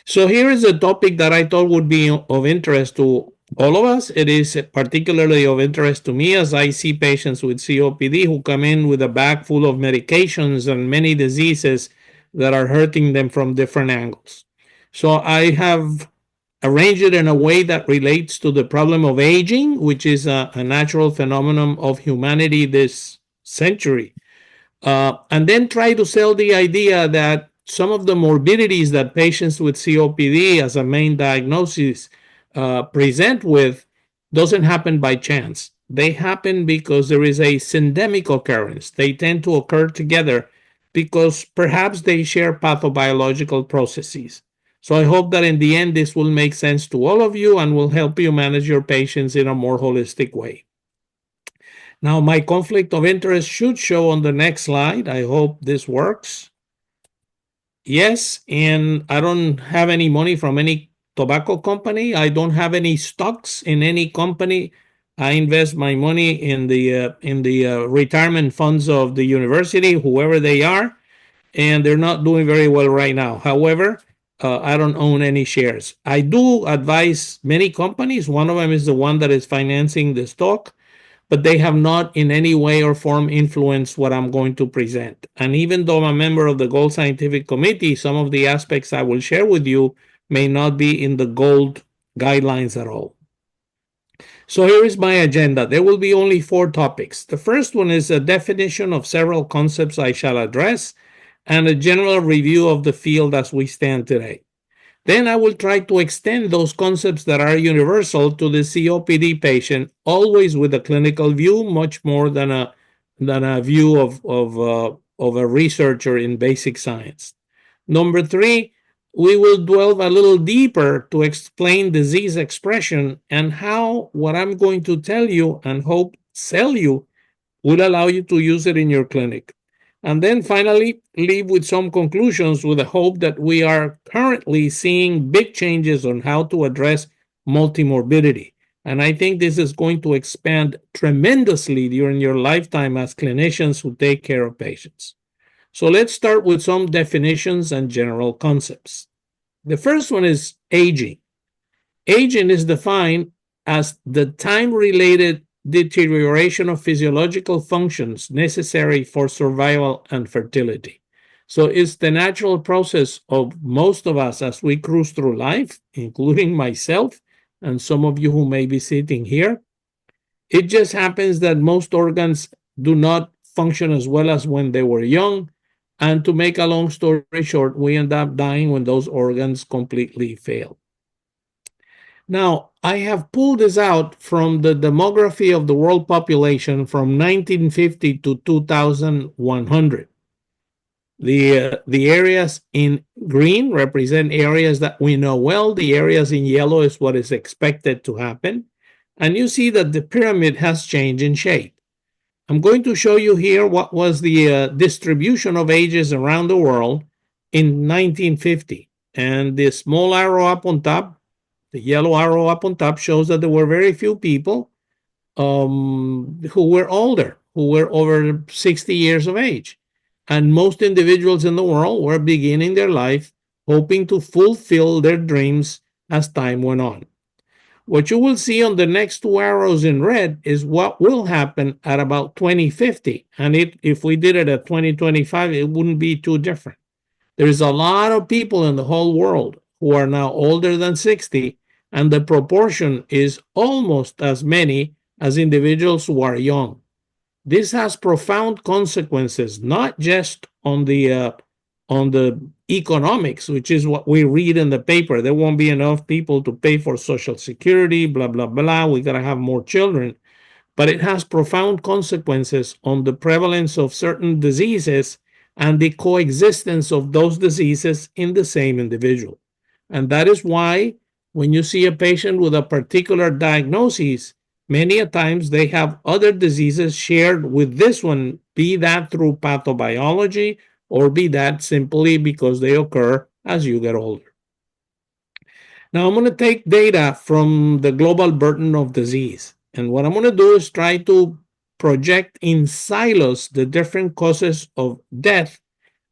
So here is a topic that I thought would be of interest to all of us. It is particularly of interest to me as I see patients with COPD who come in with a bag full of medications and many diseases that are hurting them from different angles. So I have arranged it in a way that relates to the problem of aging, which is a natural phenomenon of humanity this century. And then try to sell the idea that some of the morbidities that patients with COPD as a main diagnosis present with doesn't happen by chance. They happen because there is a syndemic occurrence. They tend to occur together because perhaps they share pathobiological processes. So I hope that in the end, this will make sense to all of you and will help you manage your patients in a more holistic way. Now, my conflict of interest should show on the next slide. I hope this works. Yes, and I don't have any money from any tobacco company. I don't have any stocks in any company. I invest my money in the retirement funds of the university, whoever they are, and they're not doing very well right now. However, I don't own any shares. I do advise many companies. One of them is the one that is financing the stock, but they have not in any way or form influenced what I'm going to present. And even though I'm a member of the Gold Scientific Committee, some of the aspects I will share with you may not be in the Gold guidelines at all. So here is my agenda. There will be only 4 topics. The first one is a definition of several concepts I shall address and a general review of the field as we stand today. Then I will try to extend those concepts that are universal to the COPD patient, always with a clinical view, much more than a view of a researcher in basic science. Number 3, we will delve a little deeper to explain disease expression and how what I'm going to tell you and hope sell you will allow you to use it in your clinic. And then finally, leave with some conclusions with the hope that we are currently seeing big changes on how to address multimorbidity. And I think this is going to expand tremendously during your lifetime as clinicians who take care of patients. So let's start with some definitions and general concepts. The first one is aging. Aging is defined as the time related deterioration of physiological functions necessary for survival and fertility. So it's the natural process of most of us as we cruise through life, including myself and some of you who may be sitting here. It just happens that most organs do not function as well as when they were young. And to make a long story short, we end up dying when those organs completely fail. Now, I have pulled this out from the demography of the world population from 1950 to 2100. The areas in green represent areas that we know well. The areas in yellow is what is expected to happen. And you see that the pyramid has changed in shape. I'm going to show you here what was the distribution of ages around the world in 1950. And the small arrow up on top, the yellow arrow up on top, shows that there were very few people who were older, who were over 60 years of age. And most individuals in the world were beginning their life hoping to fulfill their dreams as time went on. What you will see on the next 2 arrows in red is what will happen at about 2050. And if we did it at 2025, it wouldn't be too different. There's a lot of people in the whole world who are now older than 60, and the proportion is almost as many as individuals who are young. This has profound consequences, not just on the economics, which is what we read in the paper. There won't be enough people to pay for Social Security, blah, blah, blah. We got to have more children. But it has profound consequences on the prevalence of certain diseases and the coexistence of those diseases in the same individual. And that is why when you see a patient with a particular diagnosis, many a times they have other diseases shared with this one, be that through pathobiology or be that simply because they occur as you get older. Now, I'm going to take data from the global burden of disease. And what I'm going to do is try to project in silos the different causes of death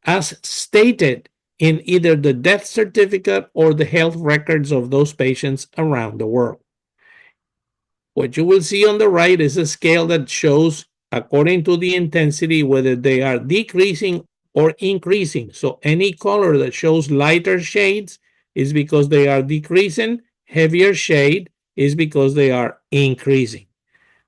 as stated in either the death certificate or the health records of those patients around the world. What you will see on the right is a scale that shows, according to the intensity, whether they are decreasing or increasing. So any color that shows lighter shades is because they are decreasing, heavier shade is because they are increasing.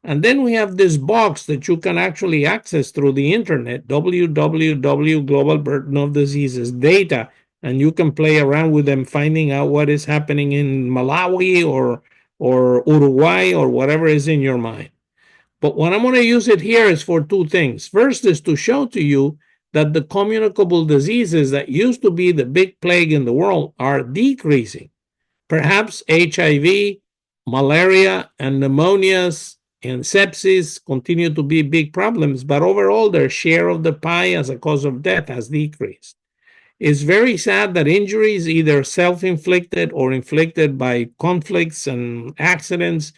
And then we have this box that you can actually access through the internet, www Global Burden of Diseases data, and you can play around with them, finding out what is happening in Malawi or Uruguay or whatever is in your mind. But what I'm going to use it here is for two things. First is to show to you that the communicable diseases that used to be the big plague in the world are decreasing. Perhaps HIV, malaria, and pneumonias and sepsis continue to be big problems, but overall their share of the pie as a cause of death has decreased. It's very sad that injuries, either self-inflicted or inflicted by conflicts and accidents,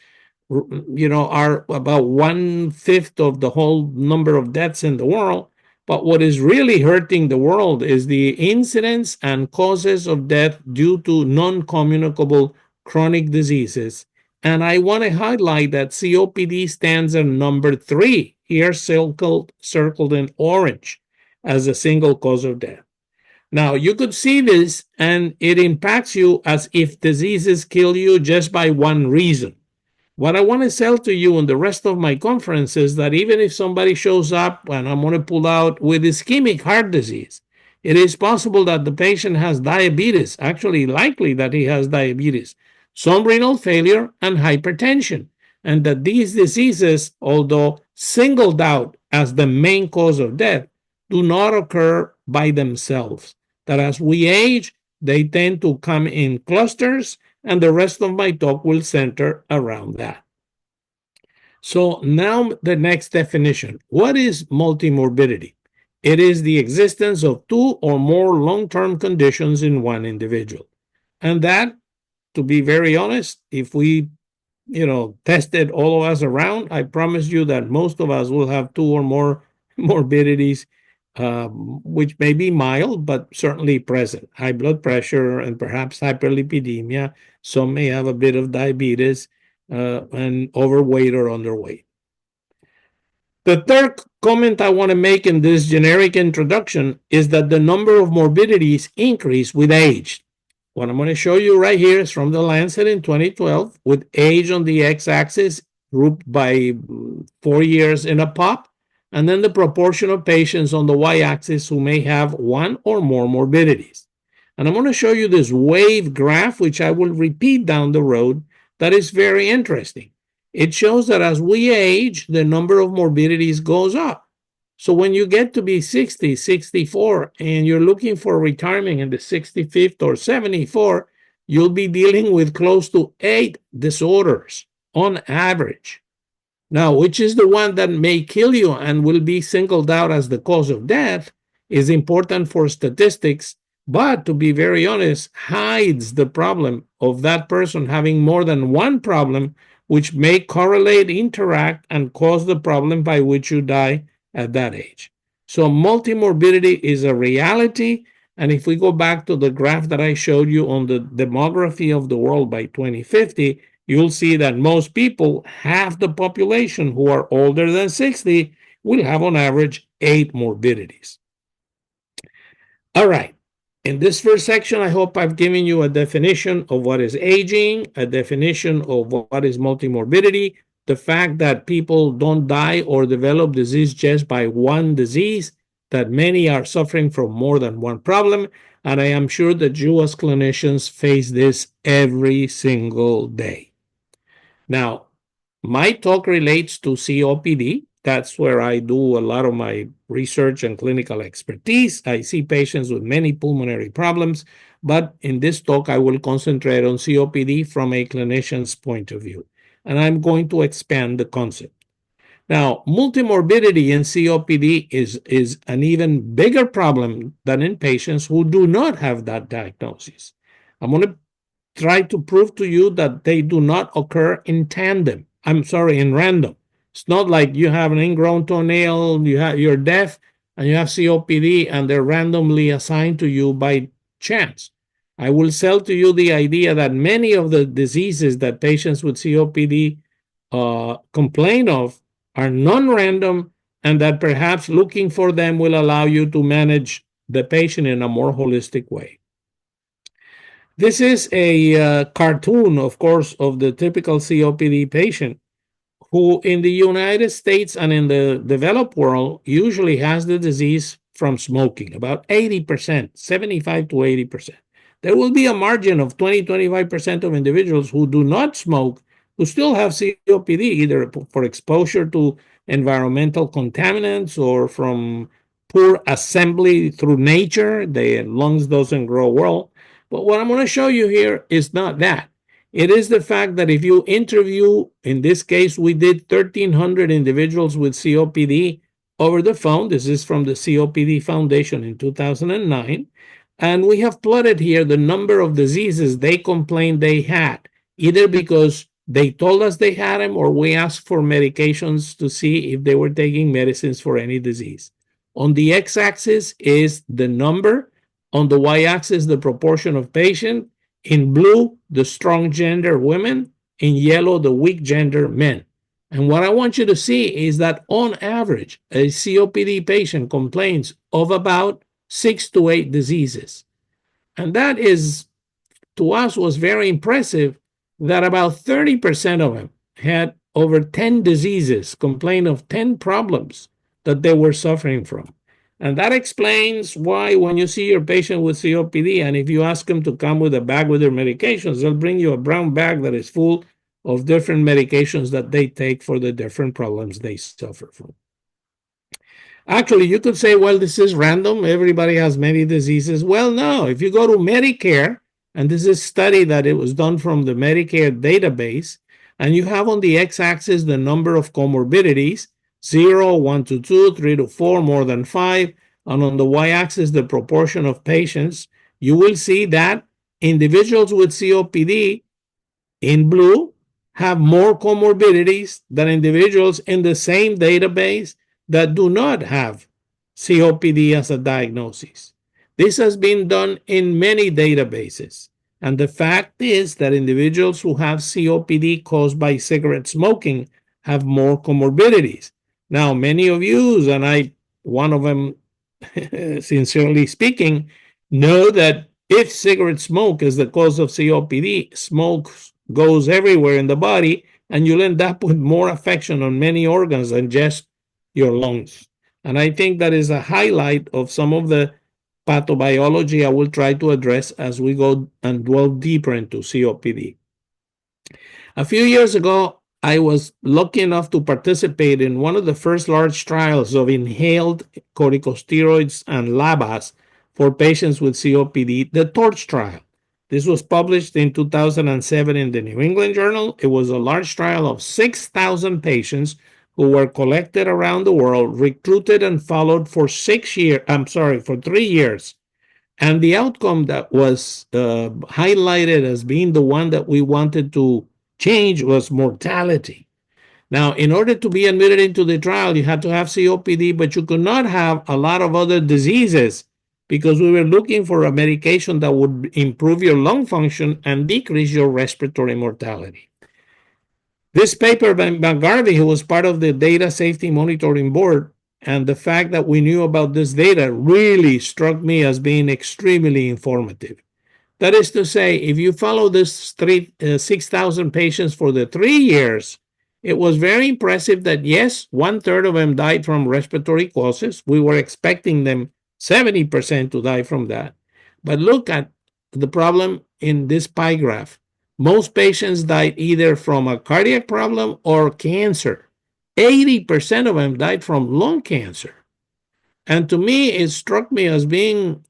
are about 1/5 of the whole number of deaths in the world. But what is really hurting the world is the incidence and causes of death due to non-communicable chronic diseases. And I want to highlight that COPD stands at number 3, here circled in orange, as a single cause of death. Now, you could see this, and it impacts you as if diseases kill you just by one reason. What I want to sell to you in the rest of my conference is that even if somebody shows up and I'm going to pull out with ischemic heart disease, it is possible that the patient has diabetes, actually likely that he has diabetes, some renal failure, and hypertension, and that these diseases, although singled out as the main cause of death, do not occur by themselves. That as we age, they tend to come in clusters, and the rest of my talk will center around that. So now the next definition. What is multimorbidity? It is the existence of two or more long-term conditions in one individual. And that, to be very honest, if we tested all of us around, I promise you that most of us will have two or more morbidities, which may be mild, but certainly present. High blood pressure and perhaps hyperlipidemia. Some may have a bit of diabetes and overweight or underweight. The third comment I want to make in this generic introduction is that the number of morbidities increase with age. What I'm going to show you right here is from the Lancet in 2012, with age on the x-axis grouped by 4 years in a pop, and then the proportion of patients on the y-axis who may have one or more morbidities. And I'm going to show you this wave graph, which I will repeat down the road, that is very interesting. It shows that as we age, the number of morbidities goes up. So when you get to be 60, 64, and you're looking for retirement in the 65th or 74, you'll be dealing with close to 8 disorders on average. Now, which is the one that may kill you and will be singled out as the cause of death is important for statistics, but to be very honest, hides the problem of that person having more than one problem, which may correlate, interact, and cause the problem by which you die at that age. So multimorbidity is a reality. And if we go back to the graph that I showed you on the demography of the world by 2050, you'll see that most people, half the population who are older than 60, will have on average 8 morbidities. All right. In this first section, I hope I've given you a definition of what is aging, a definition of what is multimorbidity, the fact that people don't die or develop disease just by one disease, that many are suffering from more than one problem, and I am sure that you as clinicians face this every single day. Now, my talk relates to COPD. That's where I do a lot of my research and clinical expertise. I see patients with many pulmonary problems, but in this talk, I will concentrate on COPD from a clinician's point of view, and I'm going to expand the concept. Now, multimorbidity in COPD is an even bigger problem than in patients who do not have that diagnosis. I'm going to try to prove to you that they do not occur in tandem. In random. It's not like you have an ingrown toenail, you're deaf, and you have COPD, and they're randomly assigned to you by chance. I will sell to you the idea that many of the diseases that patients with COPD complain of are non-random, and that perhaps looking for them will allow you to manage the patient in a more holistic way. This is a cartoon, of course, of the typical COPD patient who in the United States and in the developed world usually has the disease from smoking, about 80%, 75 to 80%. There will be a margin of 20-25% of individuals who do not smoke who still have COPD, either for exposure to environmental contaminants or from poor assembly through nature. The lungs doesn't grow well. But what I'm going to show you here is not that. It is the fact that if you interview, in this case, we did 1,300 individuals with COPD over the phone. This is from the COPD Foundation in 2009. And we have plotted here the number of diseases they complained they had, either because they told us they had them or we asked for medications to see if they were taking medicines for any disease. On the x-axis is the number. On the y-axis, the proportion of patients. In blue, the strong gender women. In yellow, the weak gender men. And what I want you to see is that on average, a COPD patient complains of about 6 to 8 diseases. And that is, to us, was very impressive that about 30% of them had over 10 diseases, complained of 10 problems that they were suffering from. And that explains why when you see your patient with COPD, and if you ask them to come with a bag with their medications, they'll bring you a brown bag that is full of different medications that they take for the different problems they suffer from. Actually, you could say, well, this is random. Everybody has many diseases. Well, no. If you go to Medicare, and this is a study that it was done from the Medicare database, and you have on the x-axis the number of comorbidities, 0, 1 to 2, 3 to 4, more than 5, and on the y-axis the proportion of patients, you will see that individuals with COPD in blue have more comorbidities than individuals in the same database that do not have COPD as a diagnosis. This has been done in many databases. And the fact is that individuals who have COPD caused by cigarette smoking have more comorbidities. Now, many of you, and I, one of them, sincerely speaking, know that if cigarette smoke is the cause of COPD, smoke goes everywhere in the body, and you'll end up with more affection on many organs than just your lungs. And I think that is a highlight of some of the pathobiology I will try to address as we go and dwell deeper into COPD. A few years ago, I was lucky enough to participate in one of the first large trials of inhaled corticosteroids and LABAs for patients with COPD, the TORCH trial. This was published in 2007 in the New England Journal. It was a large trial of 6,000 patients who were collected around the world, recruited and followed for 3 years. And the outcome that was highlighted as being the one that we wanted to change was mortality. Now, in order to be admitted into the trial, you had to have COPD, but you could not have a lot of other diseases because we were looking for a medication that would improve your lung function and decrease your respiratory mortality. This paper by McGarvey, who was part of the Data Safety Monitoring Board, and the fact that we knew about this data really struck me as being extremely informative. That is to say, if you follow this 6,000 patients for the 3 years, it was very impressive that, yes, 1/3 of them died from respiratory causes. We were expecting them 70% to die from that. But look at the problem in this pie graph. Most patients died either from a cardiac problem or cancer. 80% of them died from lung cancer. And to me, it struck me as being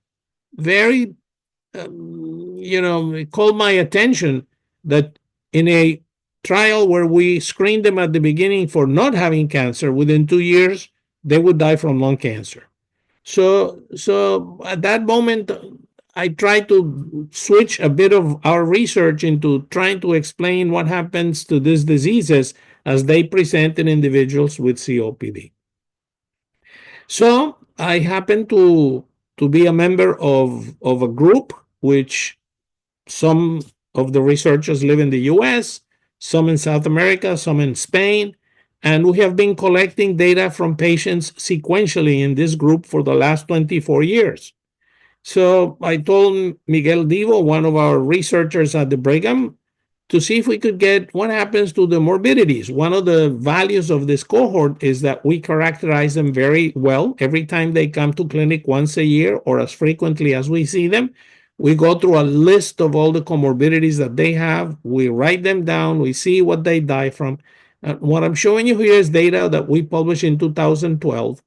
very, it called my attention that in a trial where we screened them at the beginning for not having cancer, within 2 years, they would die from lung cancer. So at that moment, I tried to switch a bit of our research into trying to explain what happens to these diseases as they present in individuals with COPD. So I happened to to be a member of a group which some of the researchers live in the US, some in South America, some in Spain, and we have been collecting data from patients sequentially in this group for the last 24 years. So I told Miguel Divo, one of our researchers at the Brigham, to see if we could get what happens to the morbidities. One of the values of this cohort is that we characterize them very well every time they come to clinic once a year or as frequently as we see them. We go through a list of all the comorbidities that they have. We write them down. We see what they die from. What I'm showing you here is data that we published in 2012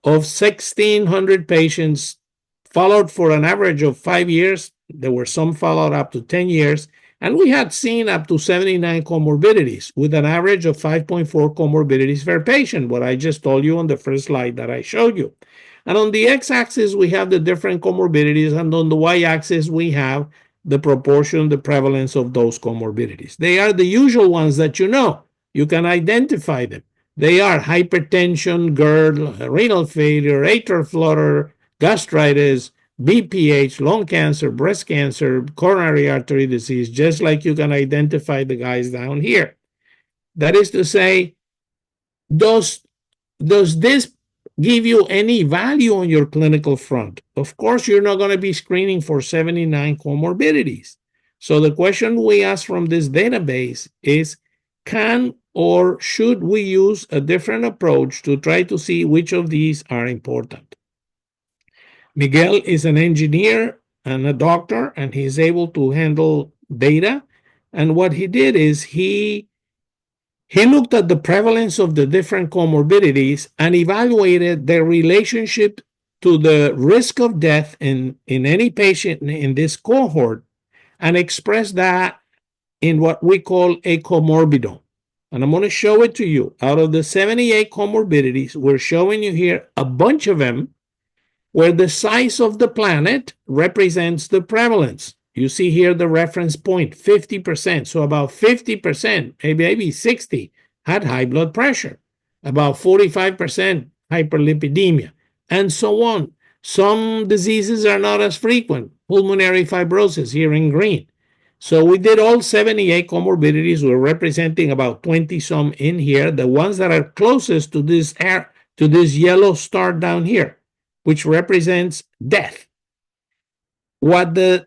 of 1,600 patients followed for an average of 5 years. There were some followed up to 10 years. And we had seen up to 79 comorbidities with an average of 5.4 comorbidities per patient, what I just told you on the first slide that I showed you. And on the x-axis, we have the different comorbidities, and on the y-axis, we have the proportion, the prevalence of those comorbidities. They are the usual ones that you know. You can identify them. They are hypertension, GERD, renal failure, atrial flutter, gastritis, BPH, lung cancer, breast cancer, coronary artery disease, just like you can identify the guys down here. That is to say, does this give you any value on your clinical front? Of course, you're not going to be screening for 79 comorbidities. So the question we ask from this database is, can or should we use a different approach to try to see which of these are important? Miguel is an engineer and a doctor, and he's able to handle data. And what he did is he looked at the prevalence of the different comorbidities and evaluated their relationship to the risk of death in any patient in this cohort and expressed that in what we call a comorbidome. And I'm going to show it to you. Out of the 78 comorbidities, we're showing you here a bunch of them where the size of the planet represents the prevalence. You see here the reference point, 50%. So about 50%, maybe 60, had high blood pressure. About 45% hyperlipidemia, and so on. Some diseases are not as frequent. Pulmonary fibrosis here in green. So we did all 78 comorbidities. We're representing about 20 some in here, the ones that are closest to this yellow star down here, which represents death. What the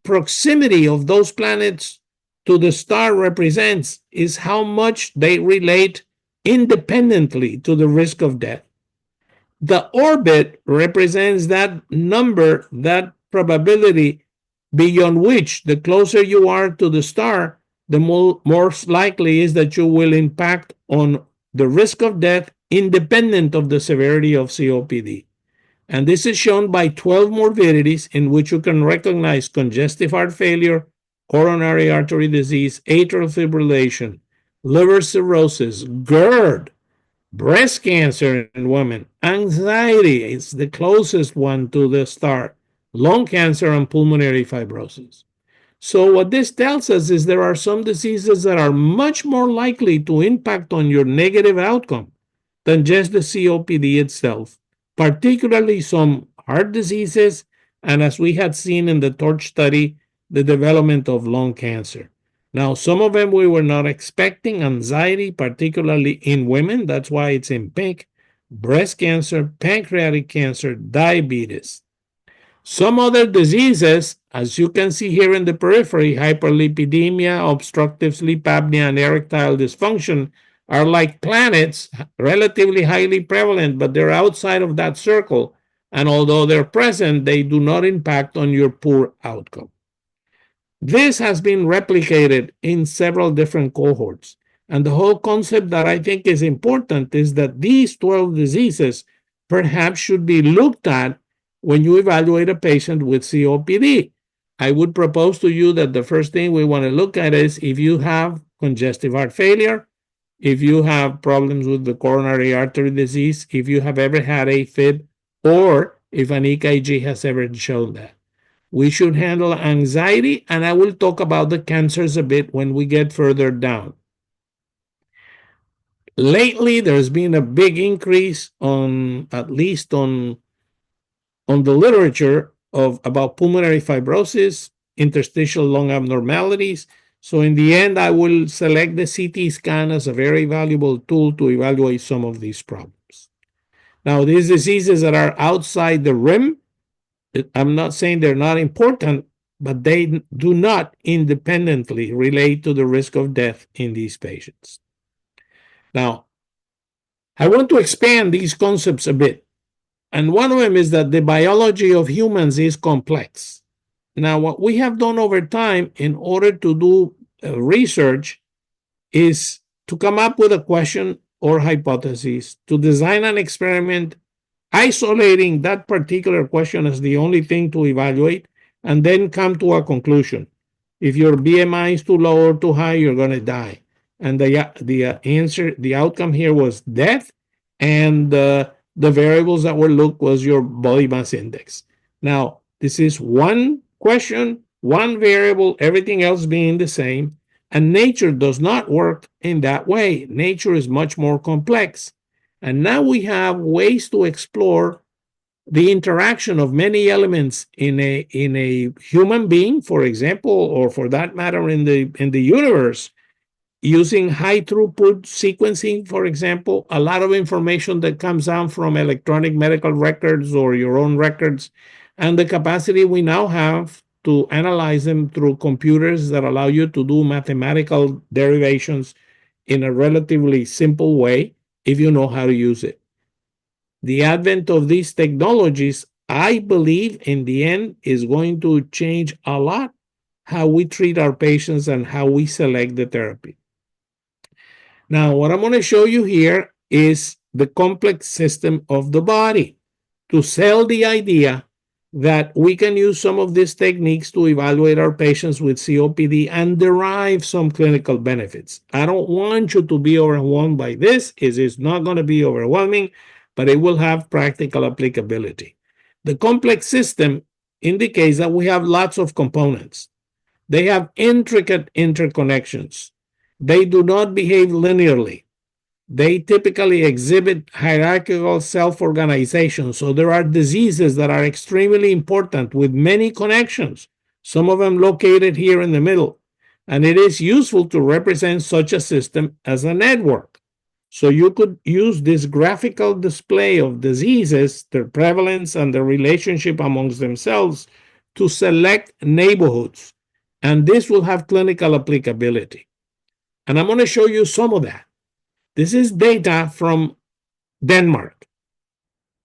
proximity of those planets to the star represents is how much they relate independently to the risk of death. The orbit represents that number, that probability beyond which the closer you are to the star, the more likely is that you will impact on the risk of death independent of the severity of COPD. And this is shown by 12 morbidities in which you can recognize congestive heart failure, coronary artery disease, atrial fibrillation, liver cirrhosis, GERD, breast cancer in women, anxiety is the closest one to the star, lung cancer, and pulmonary fibrosis. So what this tells us is there are some diseases that are much more likely to impact on your negative outcome than just the COPD itself, particularly some heart diseases, and as we had seen in the TORCH study, the development of lung cancer. Now, some of them we were not expecting, anxiety, particularly in women, that's why it's in pink, breast cancer, pancreatic cancer, diabetes. Some other diseases, as you can see here in the periphery, hyperlipidemia, obstructive sleep apnea, and erectile dysfunction, are like planets, relatively highly prevalent, but they're outside of that circle. And although they're present, they do not impact on your poor outcome. This has been replicated in several different cohorts. And the whole concept that I think is important is that these 12 diseases perhaps should be looked at when you evaluate a patient with COPD. I would propose to you that the first thing we want to look at is if you have congestive heart failure, if you have problems with the coronary artery disease, if you have ever had AFib, or if an EKG has ever shown that. We should handle anxiety, and I will talk about the cancers a bit when we get further down. Lately, there's been a big increase on, at least on on the literature of about pulmonary fibrosis, interstitial lung abnormalities. So in the end, I will select the CT scan as a very valuable tool to evaluate some of these problems. Now, these diseases that are outside the rim, I'm not saying they're not important, but they do not independently relate to the risk of death in these patients. Now, I want to expand these concepts a bit. And one of them is that the biology of humans is complex. Now, what we have done over time in order to do research is to come up with a question or hypothesis, to design an experiment isolating that particular question as the only thing to evaluate, and then come to a conclusion. If your BMI is too low or too high, you're going to die. And the outcome here was death, and the variables that were looked was your body mass index. Now, this is one question, one variable, everything else being the same, and nature does not work in that way. Nature is much more complex. And now we have ways to explore the interaction of many elements in a human being, for example, or for that matter in the universe, using high throughput sequencing, for example, a lot of information that comes down from electronic medical records or your own records, and the capacity we now have to analyze them through computers that allow you to do mathematical derivations in a relatively simple way if you know how to use it. The advent of these technologies, I believe, in the end, is going to change a lot how we treat our patients and how we select the therapy. Now, what I'm going to show you here is the complex system of the body to sell the idea that we can use some of these techniques to evaluate our patients with COPD and derive some clinical benefits. I don't want you to be overwhelmed by this. It is not going to be overwhelming, but it will have practical applicability. The complex system indicates that we have lots of components. They have intricate interconnections. They do not behave linearly. They typically exhibit hierarchical self-organization. So there are diseases that are extremely important with many connections, some of them located here in the middle. And it is useful to represent such a system as a network. So you could use this graphical display of diseases, their prevalence, and their relationship amongst themselves to select neighborhoods. And this will have clinical applicability. And I'm going to show you some of that. This is data from Denmark.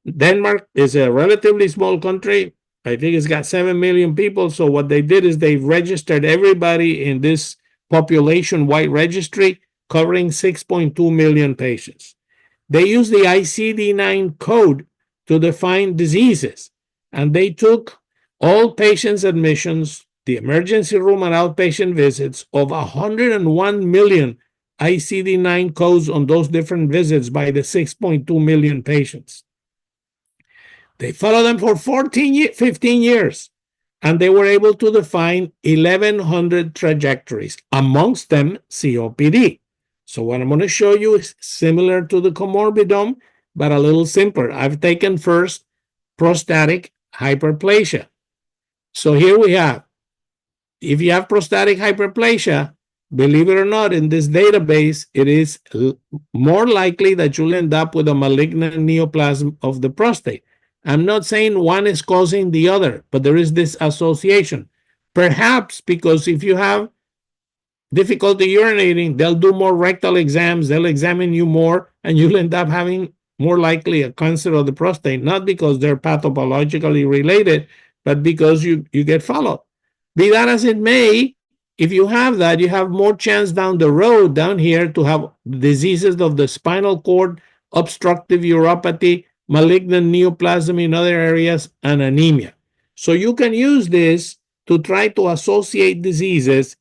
Denmark is a relatively small country. I think it's got 7 million people. So what they did is they registered everybody in this population-wide registry covering 6.2 million patients. They used the ICD-9 code to define diseases, and they took all patients' admissions, the emergency room and outpatient visits of 101 million ICD-9 codes on those different visits by the 6.2 million patients. They followed them for 15 years, and they were able to define 1,100 trajectories, amongst them COPD. So what I'm going to show you is similar to the comorbidome, but a little simpler. I've taken first prostatic hyperplasia. So here we have, if you have prostatic hyperplasia, believe it or not, in this database, it is more likely that you'll end up with a malignant neoplasm of the prostate. I'm not saying one is causing the other, but there is this association. Perhaps because if you have difficulty urinating, they'll do more rectal exams, they'll examine you more, and you'll end up having more likely a cancer of the prostate, not because they're pathologically related, but because you get followed. Be that as it may, if you have that, you have more chance down the road, down here, to have diseases of the spinal cord, obstructive uropathy, malignant neoplasm in other areas, and anemia. So you can use this to try to associate diseases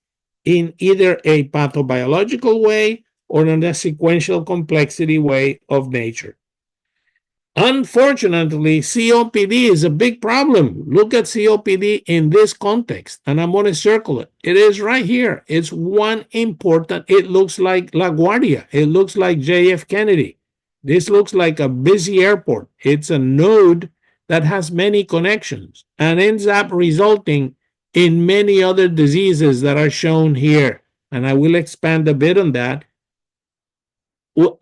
in either a pathobiological way or in a sequential complexity way of nature. Unfortunately, COPD is a big problem. Look at COPD in this context, and I'm going to circle it. It is right here. It's one important, it looks like LaGuardia. It looks like JF Kennedy. This looks like a busy airport. It's a node that has many connections and ends up resulting in many other diseases that are shown here. And I will expand a bit on that.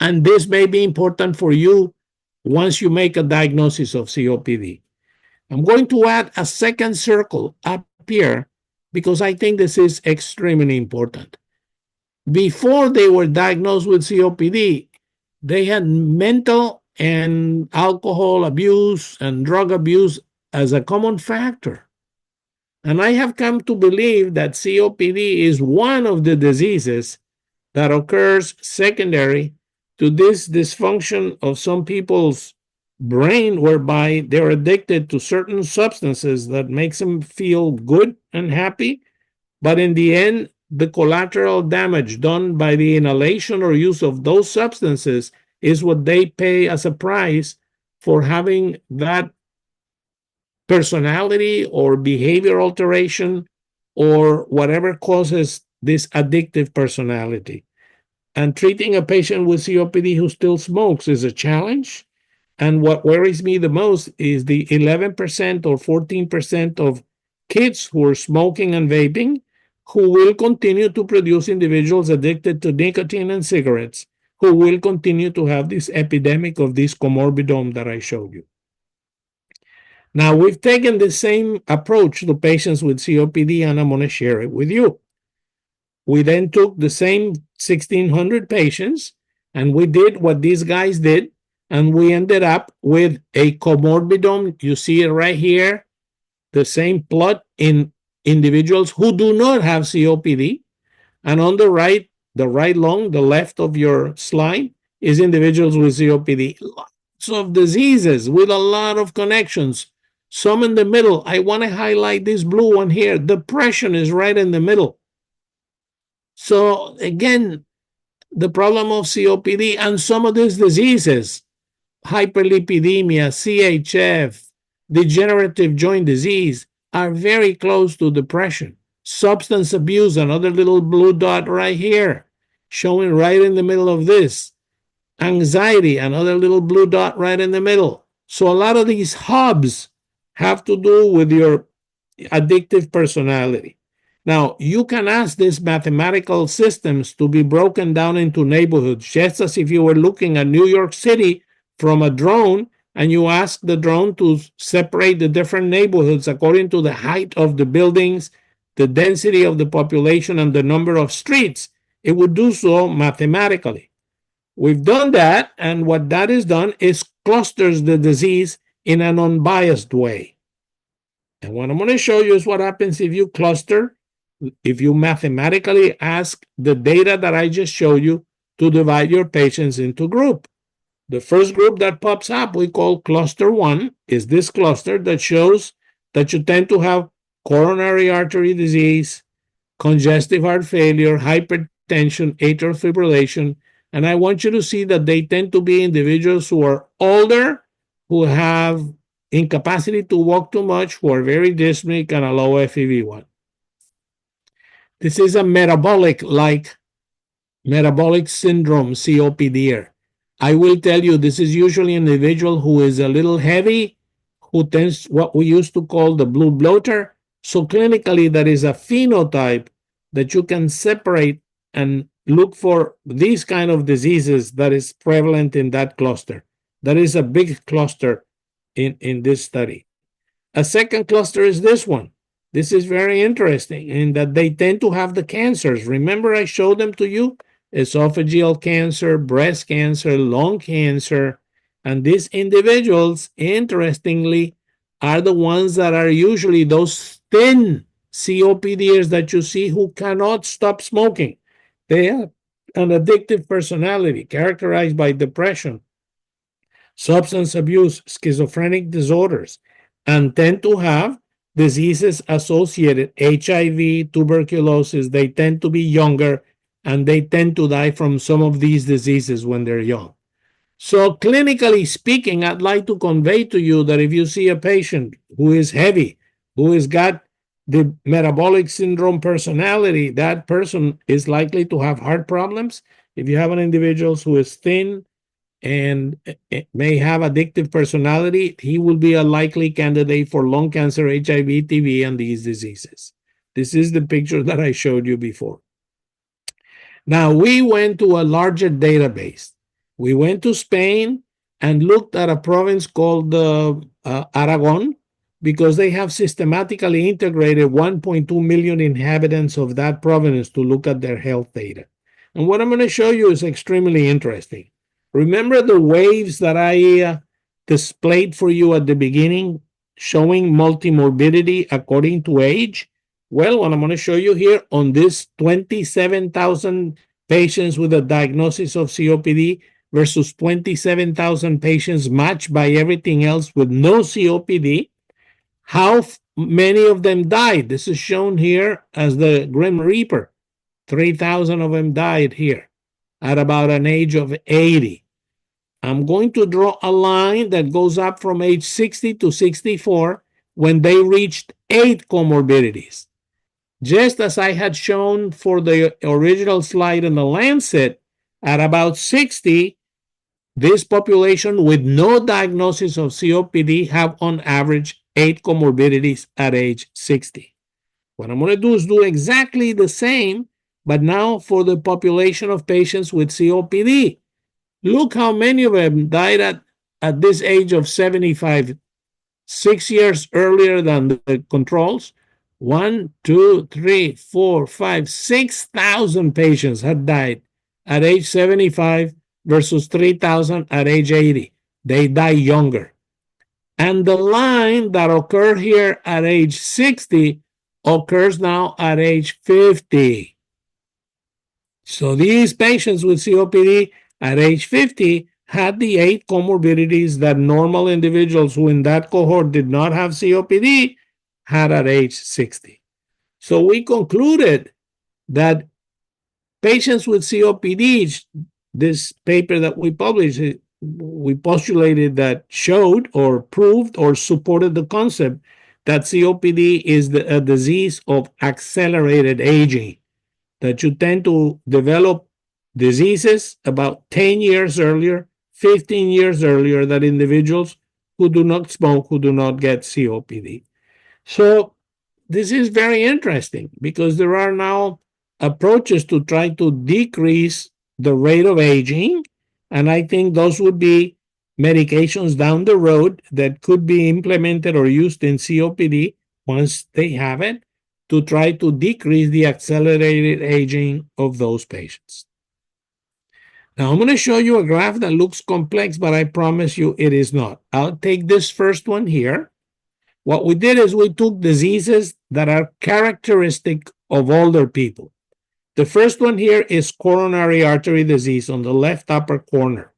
And this may be important for you once you make a diagnosis of COPD. I'm going to add a second circle up here because I think this is extremely important. Before they were diagnosed with COPD, they had mental and alcohol abuse and drug abuse as a common factor. And I have come to believe that COPD is one of the diseases that occurs secondary to this dysfunction of some people's brain, whereby they're addicted to certain substances that makes them feel good and happy, but in the end the collateral damage done by the inhalation or use of those substances is what they pay as a price for having that personality or behavior alteration or whatever causes this addictive personality. And treating a patient with COPD who still smokes is a challenge. And what worries me the most is the 11% or 14% of kids who are smoking and vaping who will continue to produce individuals addicted to nicotine and cigarettes, who will continue to have this epidemic of this comorbidome that I showed you. Now, we've taken the same approach to patients with COPD, and I'm going to share it with you. We then took the same 1,600 patients, and we did what these guys did, and we ended up with a comorbidome. You see it right here, the same plot in individuals who do not have COPD. And on the right lung, the left of your slide, is individuals with COPD. Lots of diseases with a lot of connections. Some in the middle. I want to highlight this blue one here. Depression is right in the middle. So again, the problem of COPD and some of these diseases, hyperlipidemia, CHF, degenerative joint disease, are very close to depression. Substance abuse, another little blue dot right here, showing right in the middle of this. Anxiety, another little blue dot right in the middle. So a lot of these hubs have to do with your addictive personality. Now, you can ask these mathematical systems to be broken down into neighborhoods, just as if you were looking at New York City from a drone and you ask the drone to separate the different neighborhoods according to the height of the buildings, the density of the population, and the number of streets. It would do so mathematically. We've done that, and what that is done is clusters the disease in an unbiased way. And what I'm going to show you is what happens if you cluster, if you mathematically ask the data that I just showed you to divide your patients into groups. The first group that pops up, we call cluster 1, is this cluster that shows that you tend to have coronary artery disease, congestive heart failure, hypertension, atrial fibrillation. And I want you to see that they tend to be individuals who are older, who have incapacity to walk too much, who are very dyspneic, and a low FEV1. This is a metabolic syndrome, COPD. I will tell you, this is usually an individual who is a little heavy, who tends what we used to call the blue bloater. So clinically, that is a phenotype that you can separate and look for these kind of diseases that is prevalent in that cluster. That is a big cluster in this study. A second cluster is this one. This is very interesting in that they tend to have the cancers. Remember I showed them to you? Esophageal cancer, breast cancer, lung cancer. And these individuals, interestingly, are the ones that are usually those thin COPDers that you see who cannot stop smoking. They have an addictive personality characterized by depression, substance abuse, schizophrenic disorders, and tend to have diseases associated, HIV, tuberculosis. They tend to be younger, and they tend to die from some of these diseases when they're young. So clinically speaking, I'd like to convey to you that if you see a patient who is heavy, who has got the metabolic syndrome personality, that person is likely to have heart problems. If you have an individual who is thin, and may have addictive personality, he will be a likely candidate for lung cancer, HIV, TB, and these diseases. This is the picture that I showed you before. Now, we went to a larger database. We went to Spain and looked at a province called Aragon, because they have systematically integrated 1.2 million inhabitants of that province to look at their health data. And what I'm going to show you is extremely interesting. Remember the waves that I displayed for you at the beginning, showing multimorbidity according to age? Well, what I'm going to show you here on this 27,000 patients with a diagnosis of COPD versus 27,000 patients matched by everything else with no COPD, how many of them died. This is shown here as the Grim Reaper. 3,000 of them died here at about an age of 80. I'm going to draw a line that goes up from age 60 to 64 when they reached 8 comorbidities. Just as I had shown for the original slide in the Lancet, at about 60, this population with no diagnosis of COPD have on average 8 comorbidities at age 60. What I'm going to do is do exactly the same, but now for the population of patients with COPD. Look how many of them died at this age of 75, 6 years earlier than the controls. 1, 2, 3, 4, 5, 6,000 patients had died at age 75 versus 3,000 at age 80. They die younger. And the line that occurred here at age 60 occurs now at age 50. So these patients with COPD at age 50 had the 8 comorbidities that normal individuals who in that cohort did not have COPD had at age 60. So we concluded that patients with COPD, this paper that we published, we postulated that showed or proved or supported the concept that COPD is a disease of accelerated aging, that you tend to develop diseases about 10 years earlier, 15 years earlier than individuals who do not smoke, who do not get COPD. So this is very interesting because there are now approaches to try to decrease the rate of aging. And I think those would be medications down the road that could be implemented or used in COPD once they have it to try to decrease the accelerated aging of those patients. Now, I'm going to show you a graph that looks complex, but I promise you it is not. I'll take this first one here. What we did is we took diseases that are characteristic of older people. The first one here is coronary artery disease on the left upper corner.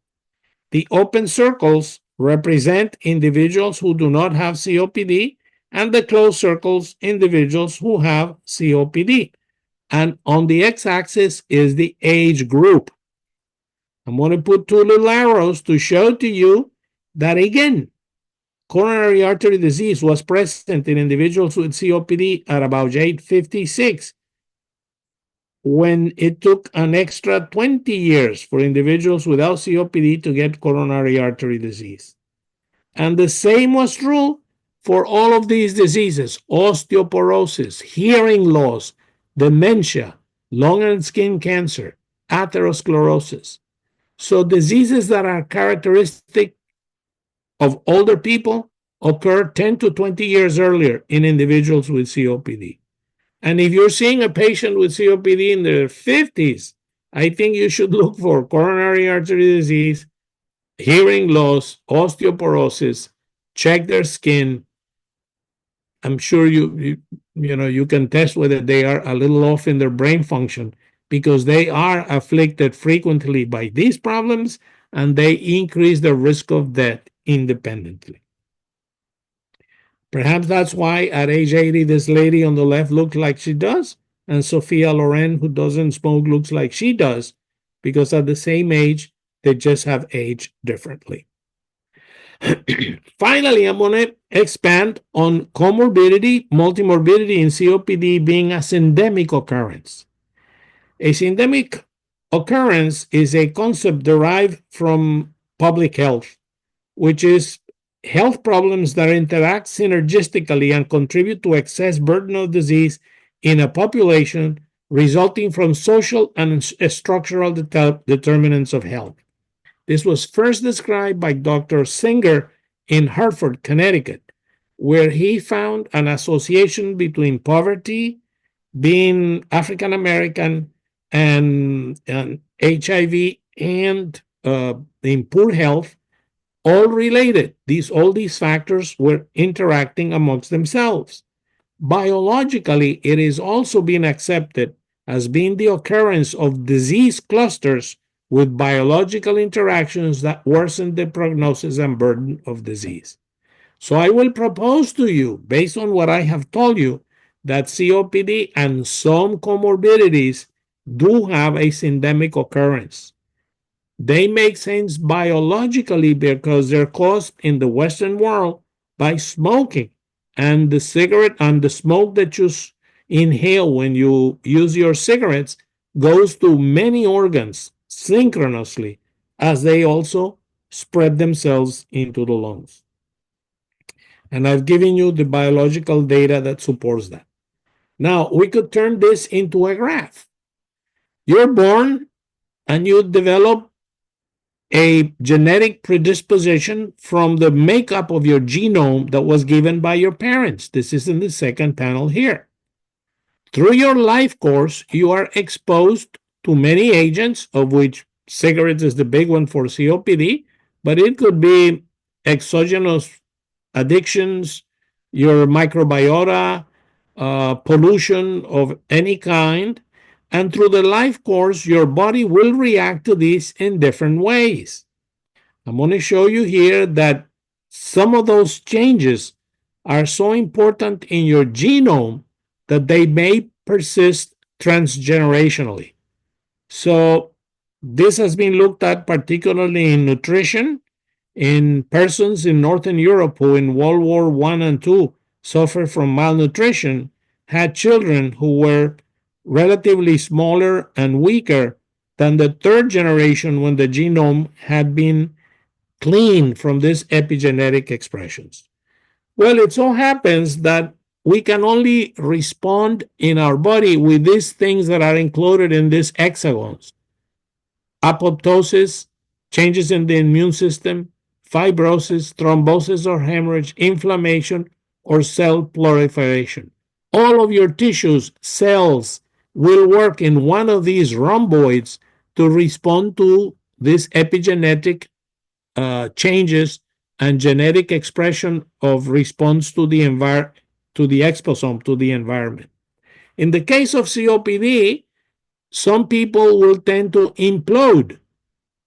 The open circles represent individuals who do not have COPD, and the closed circles, individuals who have COPD. And on the x-axis is the age group. I'm going to put 2 little arrows to show to you that, again, coronary artery disease was present in individuals with COPD at about age 56, when it took an extra 20 years for individuals without COPD to get coronary artery disease. And the same was true for all of these diseases: osteoporosis, hearing loss, dementia, lung and skin cancer, atherosclerosis. So diseases that are characteristic of older people occur 10 to 20 years earlier in individuals with COPD. And if you're seeing a patient with COPD in their 50s, I think you should look for coronary artery disease, hearing loss, osteoporosis, check their skin. I'm sure you can test whether they are a little off in their brain function, because they are afflicted frequently by these problems and they increase the risk of death independently. Perhaps that's why at age 80, this lady on the left looks like she does, and Sophia Loren, who doesn't smoke, looks like she does, because at the same age, they just have aged differently. Finally, I'm going to expand on comorbidity, multimorbidity in COPD being a syndemic occurrence. A syndemic occurrence is a concept derived from public health, which is health problems that interact synergistically and contribute to excess burden of disease in a population resulting from social and structural determinants of health. This was first described by Dr. Singer in Hartford, Connecticut, where he found an association between poverty, being African American, and HIV and in poor health, all related. All these factors were interacting amongst themselves. Biologically, it is also being accepted as being the occurrence of disease clusters with biological interactions that worsen the prognosis and burden of disease. So I will propose to you, based on what I have told you, that COPD and some comorbidities do have a syndemic occurrence. They make sense biologically because they're caused in the Western world by smoking, and the cigarette and the smoke that you inhale when you use your cigarettes goes to many organs synchronously as they also spread themselves into the lungs. And I've given you the biological data that supports that. Now, we could turn this into a graph. You're born and you develop a genetic predisposition from the makeup of your genome that was given by your parents. This is in the second panel here. Through your life course, you are exposed to many agents, of which cigarettes is the big one for COPD, but it could be exogenous addictions, your microbiota, pollution of any kind. And through the life course, your body will react to this in different ways. I'm going to show you here that some of those changes are so important in your genome that they may persist transgenerationally. So this has been looked at particularly in nutrition, in persons in Northern Europe who in World War I and II suffered from malnutrition, had children who were relatively smaller and weaker than the third generation when the genome had been cleaned from these epigenetic expressions. Well, it so happens that we can only respond in our body with these things that are included in these hexagons: apoptosis, changes in the immune system, fibrosis, thrombosis or hemorrhage, inflammation, or cell proliferation. All of your tissues, cells, will work in one of these rhomboids to respond to these epigenetic changes and genetic expression of response to the exposome, to the environment. In the case of COPD, some people will tend to implode,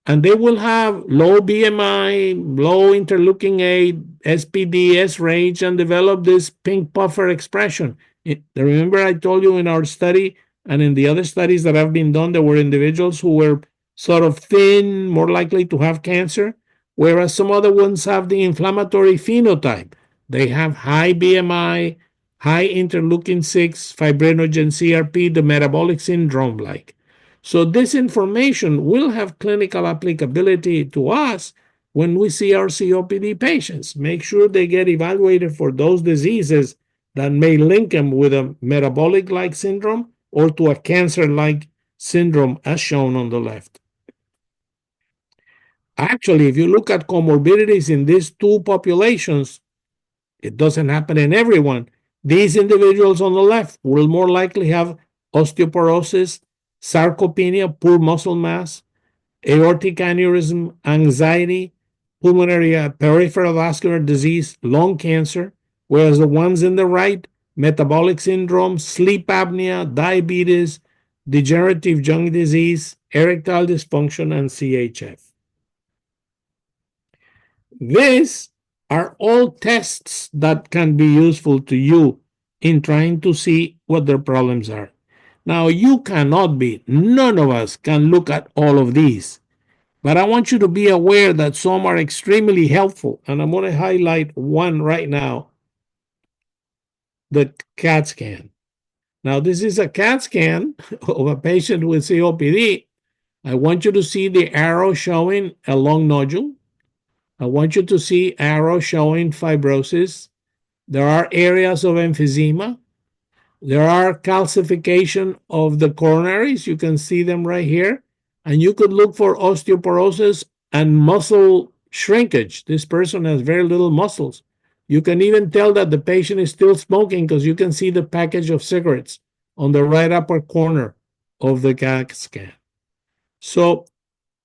and they will have low BMI, low interleukin 8, SPD, S-range, and develop this pink puffer expression. Remember I told you in our study and in the other studies that have been done, there were individuals who were sort of thin, more likely to have cancer, whereas some other ones have the inflammatory phenotype. They have high BMI, high interleukin 6, fibrinogen CRP, the metabolic syndrome like. So this information will have clinical applicability to us when we see our COPD patients. Make sure they get evaluated for those diseases that may link them with a metabolic-like syndrome or to a cancer-like syndrome as shown on the left. Actually, if you look at comorbidities in these two populations, it doesn't happen in everyone. These individuals on the left will more likely have osteoporosis, sarcopenia, poor muscle mass, aortic aneurysm, anxiety, pulmonary peripheral vascular disease, lung cancer, whereas the ones in the right, metabolic syndrome, sleep apnea, diabetes, degenerative joint disease, erectile dysfunction, and CHF. These are all tests that can be useful to you in trying to see what their problems are. Now, none of us can look at all of these, but I want you to be aware that some are extremely helpful, and I'm going to highlight one right now, the CAT scan. Now, this is a CAT scan of a patient with COPD. I want you to see the arrow showing a lung nodule. I want you to see arrows showing fibrosis. There are areas of emphysema. There are calcification of the coronaries. You can see them right here. And you could look for osteoporosis and muscle shrinkage. This person has very little muscles. You can even tell that the patient is still smoking because you can see the package of cigarettes on the right upper corner of the CAT scan. So,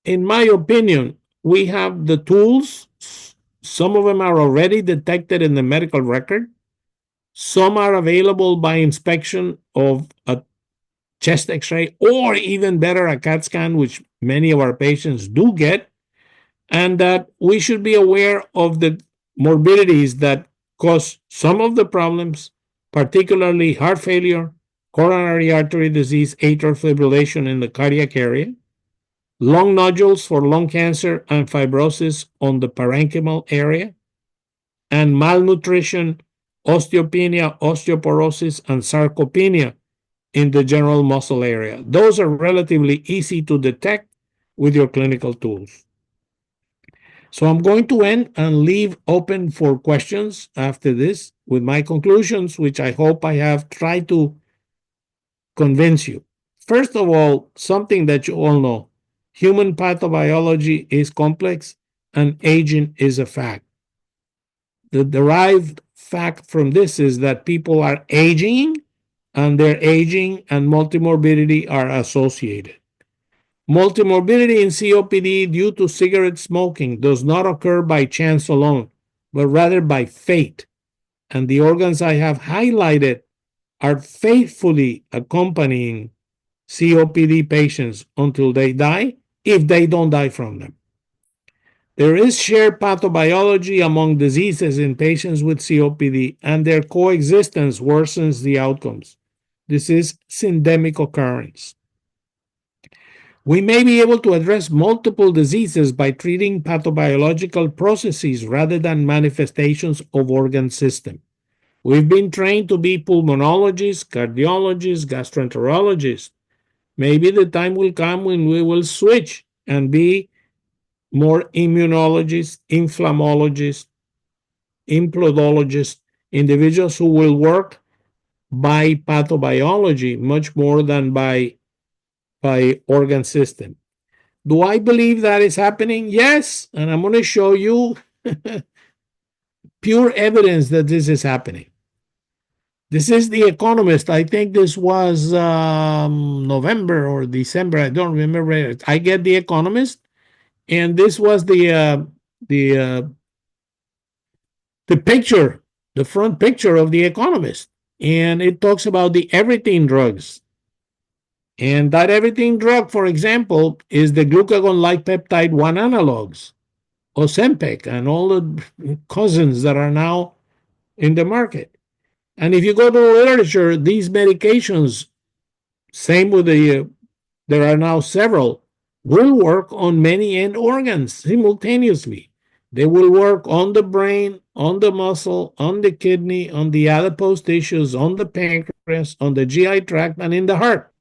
in my opinion, we have the tools. Some of them are already detected in the medical record. Some are available by inspection of a chest x-ray, or even better, a CAT scan, which many of our patients do get, and that we should be aware of the morbidities that cause some of the problems, particularly heart failure, coronary artery disease, atrial fibrillation in the cardiac area, lung nodules for lung cancer and fibrosis on the parenchymal area, and malnutrition, osteopenia, osteoporosis, and sarcopenia in the general muscle area. Those are relatively easy to detect with your clinical tools. So I'm going to end and leave open for questions after this with my conclusions, which I hope I have tried to convince you. First of all, something that you all know, human pathobiology is complex and aging is a fact. The derived fact from this is that people are aging, and their aging and multimorbidity are associated. Multimorbidity in COPD due to cigarette smoking does not occur by chance alone, but rather by fate. And the organs I have highlighted are faithfully accompanying COPD patients until they die, if they don't die from them. There is shared pathobiology among diseases in patients with COPD, and their coexistence worsens the outcomes. This is syndemic occurrence. We may be able to address multiple diseases by treating pathobiological processes rather than manifestations of organ system. We've been trained to be pulmonologists, cardiologists, gastroenterologists. Maybe the time will come when we will switch and be more immunologists, inflammologists, implodologists, individuals who will work by pathobiology much more than by organ system. Do I believe that is happening? Yes, and I'm going to show you pure evidence that this is happening. This is The Economist. I think this was November or December. I don't remember. I get The Economist, and this was the picture, the front picture of The Economist, and it talks about the everything drugs. And that everything drug, for example, is the glucagon-like peptide 1 analogs, Ozempic, and all the cousins that are now in the market. And if you go to the literature, these medications, same with there are now several, will work on many end organs simultaneously. They will work on the brain, on the muscle, on the kidney, on the adipose tissues, on the pancreas, on the GI tract, and in the heart.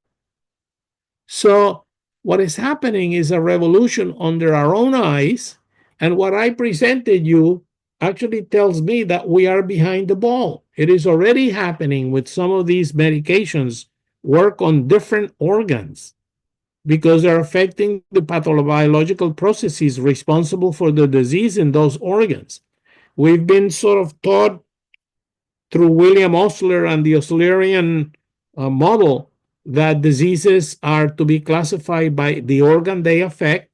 So what is happening is a revolution under our own eyes, and what I presented you actually tells me that we are behind the ball. It is already happening with some of these medications work on different organs because they're affecting the pathobiological processes responsible for the disease in those organs. We've been sort of taught through William Osler and the Oslerian model that diseases are to be classified by the organ they affect,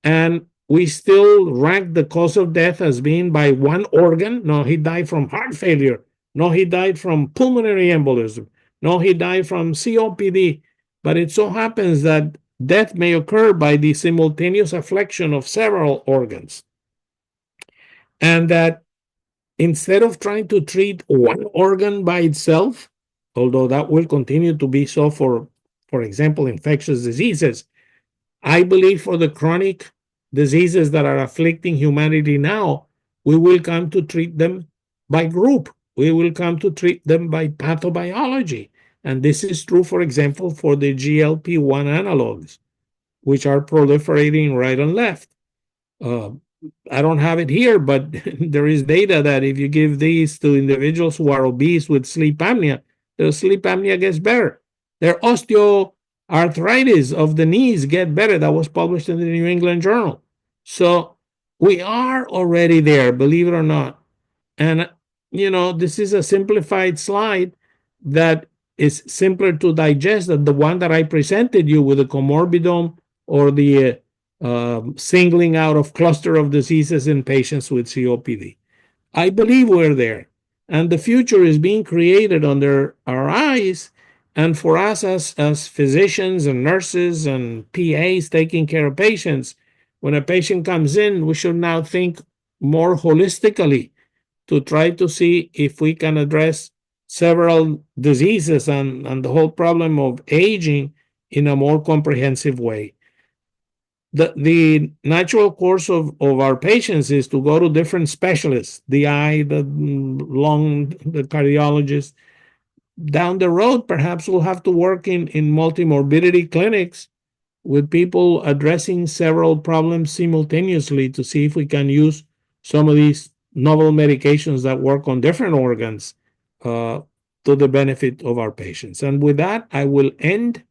and we still rank the cause of death as being by one organ. No, he died from heart failure. No, he died from pulmonary embolism. No, he died from COPD. But it so happens that death may occur by the simultaneous affliction of several organs. And that instead of trying to treat one organ by itself, although that will continue to be so for example, infectious diseases, I believe for the chronic diseases that are afflicting humanity now, we will come to treat them by group. We will come to treat them by pathobiology. And this is true, for example, for the GLP-1 analogs, which are proliferating right and left. I don't have it here, but there is data that if you give these to individuals who are obese with sleep apnea, their sleep apnea gets better. Their osteoarthritis of the knees get better. That was published in the New England Journal. So we are already there, believe it or not. And, this is a simplified slide that is simpler to digest than the one that I presented you with the comorbidome or the singling out of cluster of diseases in patients with COPD. I believe we're there. And the future is being created under our eyes. And for us as physicians and nurses and PAs taking care of patients, when a patient comes in, we should now think more holistically to try to see if we can address several diseases and the whole problem of aging in a more comprehensive way. The natural course of our patients is to go to different specialists, the eye, the lung, the cardiologist. Down the road, perhaps we'll have to work in multimorbidity clinics with people addressing several problems simultaneously to see if we can use some of these novel medications that work on different organs uh, to the benefit of our patients. And with that, I will end